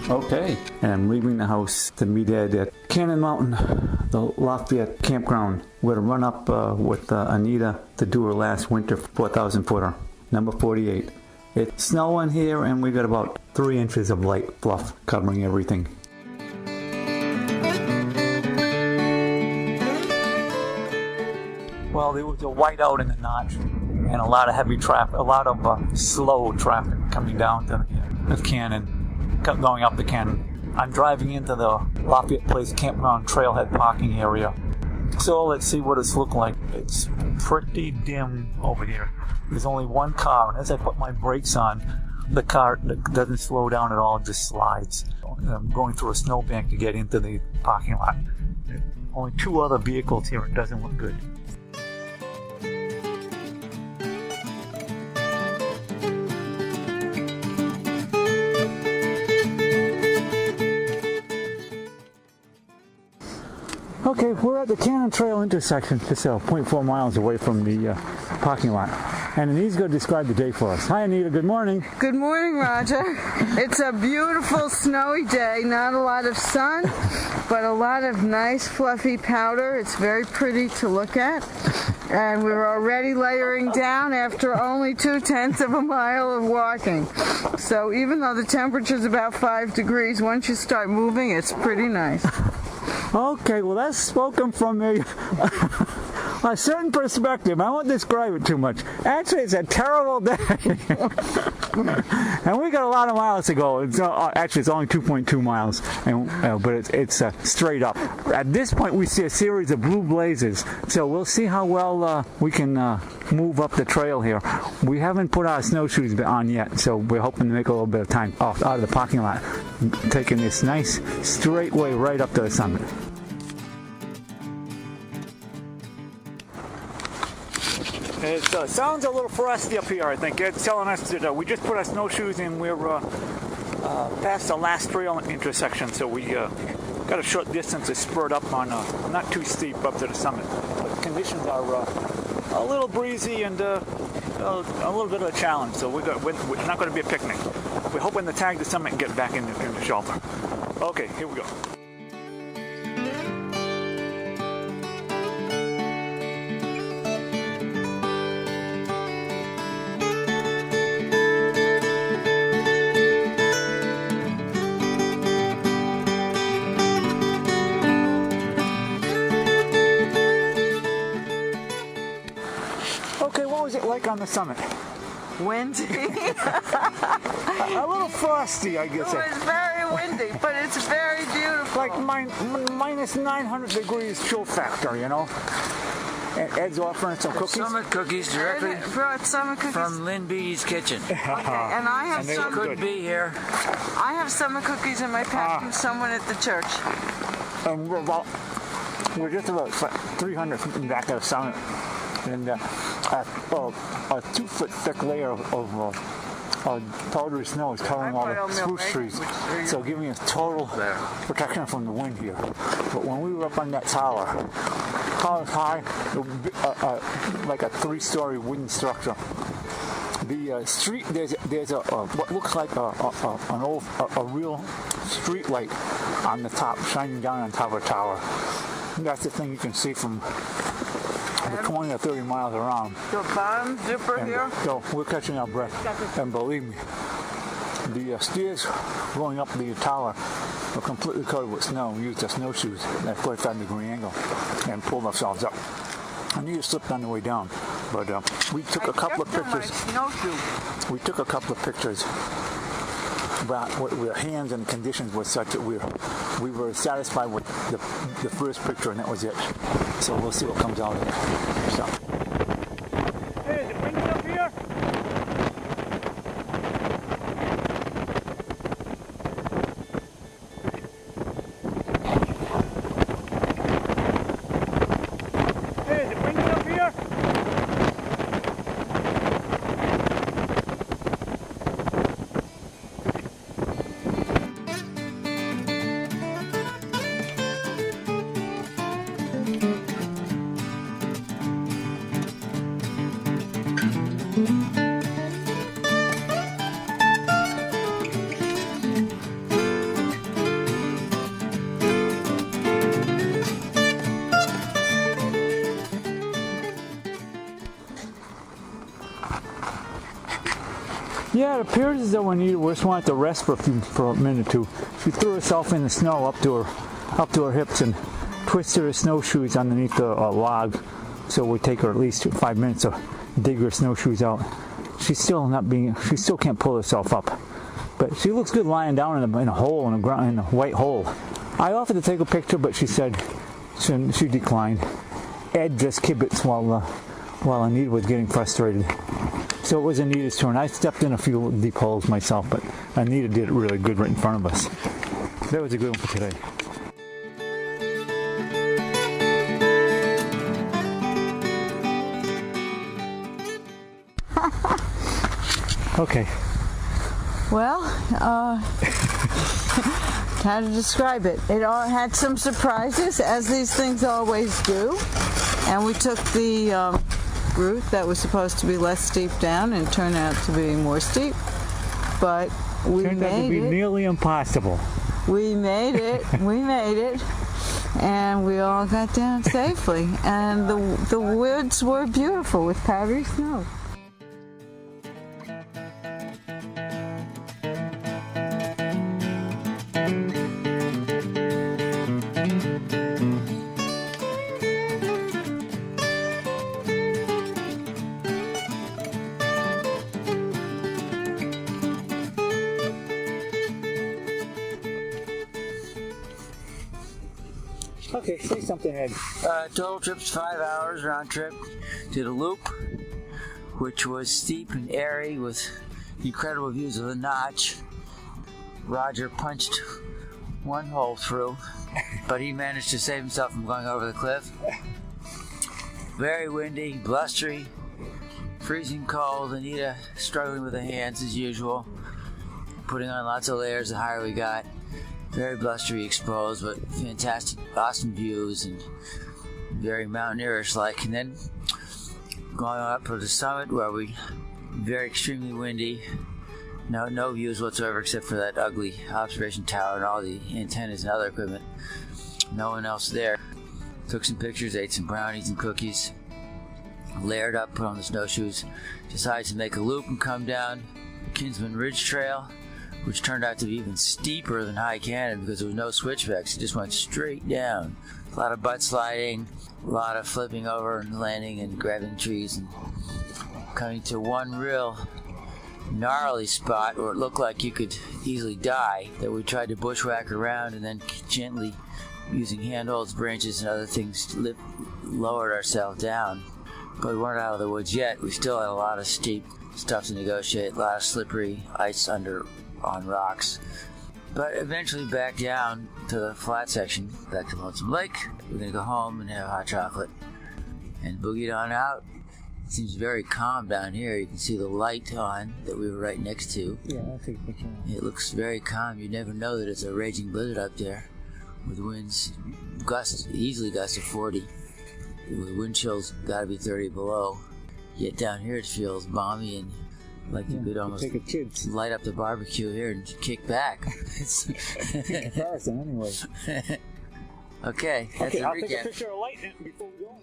Okay, and I'm leaving the house to meet Ed at Cannon Mountain, the Lafayette campground. We're going to run up with Anita to do her last winter 4,000 footer, number 48. It's snowing here and we got about 3 inches of light fluff covering everything. Well, there was a whiteout in the notch and a lot of heavy traffic, a lot of slow traffic coming down to the cannon. Going up the cannon. I'm driving into the Lafayette Place Campground Trailhead parking area. So let's see what it's looking like. It's pretty dim over here. There's only one car, and as I put my brakes on, the car doesn't slow down at all, it just slides. I'm going through a snowbank to get into the parking lot. Only 2 other vehicles here. It doesn't look good. Okay, we're at the Cannon Trail intersection, just 0.4 miles away from the parking lot. And Anita's going to describe the day for us. Hi Anita, good morning. Good morning, Roger. It's a beautiful snowy day, not a lot of sun, but a lot of nice fluffy powder. It's very pretty to look at. And we're already layering down after only 2/10 of a mile of walking. So even though the temperature's about 5 degrees, once you start moving, it's pretty nice. Okay, well that's spoken from a certain perspective. I won't describe it too much. Actually, it's a terrible day. And we got a lot of miles to go. Actually, it's only 2.2 miles, but it's straight up. At this point, we see a series of blue blazes, so we'll see how well we can move up the trail here. We haven't put our snowshoes on yet, so we're hoping to make a little bit of time out of the parking lot, taking this nice straight way right up to the summit. It sounds a little frosty up here, I think. It's telling us that we just put our snowshoes in. We're past the last trail intersection, so we got a short distance to spurt up on, not too steep up to the summit. But conditions are a little breezy and a little bit of a challenge, so we're not going to be a picnic. We're hoping to tag the summit and get back in the shelter. Okay, here we go. Okay, what was it like on the summit? Windy. A little frosty, I guess. It was very windy, but it's very beautiful. Like minus 900 degrees chill factor, you know? And Ed's offering some cookies. Summit cookies directly brought summer cookies from Lynn B's kitchen. Okay, and I have some. Could be here. I have summer cookies in my pack from someone at the church. And we're just about 300 feet back at the summit. And a 2-foot thick layer of powdery snow is covering all the spruce trees, so giving us total protection from the wind here. But when we were up on that tower high, like a 3-story wooden structure. The street, there's a what looks like a real street light on the top, shining down on top of the tower. And that's the thing you can see from the 20 or 30 miles around. The bottom zipper here? So we're catching our breath. And believe me, the stairs going up the tower were completely covered with snow. We used our snowshoes at 45-degree angle and pulled ourselves up. I knew you slipped on the way down, but we took a couple of pictures. We took a couple of pictures, but our hands and conditions were such that we were satisfied with the first picture, and that was it. So we'll see what comes out of it. So. Hey, is it windy up here? Hey, is it windy up here? Yeah, it appears as though Anita just wanted to rest for a minute or two. She threw herself in the snow up to her hips and twisted her snowshoes underneath the log. So it would take her at least 5 minutes to dig her snowshoes out. She still can't pull herself up. But she looks good lying down in a hole in the ground, in a white hole. I offered to take a picture, but she said she declined. Ed just kibitz while Anita was getting frustrated. So it was Anita's turn. I stepped in a few deep holes myself, but Anita did it really good right in front of us. That was a good one for today. Okay. Well, how to describe it? It all had some surprises, as these things always do. And we took the route that was supposed to be less steep down and turned out to be more steep. But we Turned out to be nearly impossible. We made it. We made it. And we all got down safely. And the woods were beautiful with powdery snow. Okay, say something, Ed. Total trip's 5 hours round trip. Did a loop, which was steep and airy with incredible views of the Notch. Roger punched one hole through, but he managed to save himself from going over the cliff. Very windy, blustery, freezing cold. Anita struggling with the hands as usual, putting on lots of layers the higher we got. Very blustery, exposed, but fantastic, awesome views and very mountaineerish-like. And then going up to the summit where very extremely windy, no views whatsoever except for that ugly observation tower and all the antennas and other equipment. No one else there. Took some pictures, ate some brownies and cookies, layered up, put on the snowshoes, decided to make a loop and come down Kinsman Ridge Trail, which turned out to be even steeper than High Canyon because there was no switchbacks. It just went straight down. A lot of butt sliding, a lot of flipping over and landing and grabbing trees, and coming to one real gnarly spot where it looked like you could easily die, that we tried to bushwhack around and then gently, using handholds, branches, and other things, lowered ourselves down. But we weren't out of the woods yet. We still had a lot of steep stuff to negotiate, a lot of slippery ice on rocks. But eventually back down to the flat section, back to Lonesome Lake. We're going to go home and have hot chocolate and boogied on out. It seems very calm down here. You can see the light on that we were right next to. Yeah, I'll take a picture. It looks very calm. You never know that it's a raging blizzard up there with winds easily gusts of 40. With wind chills got to be 30 below. Yet down here it feels balmy and like you could almost take a kid's. Light up the barbecue here and kick back. It's comparison anyway. Okay, that's a I'll recap. take a picture of light before we go.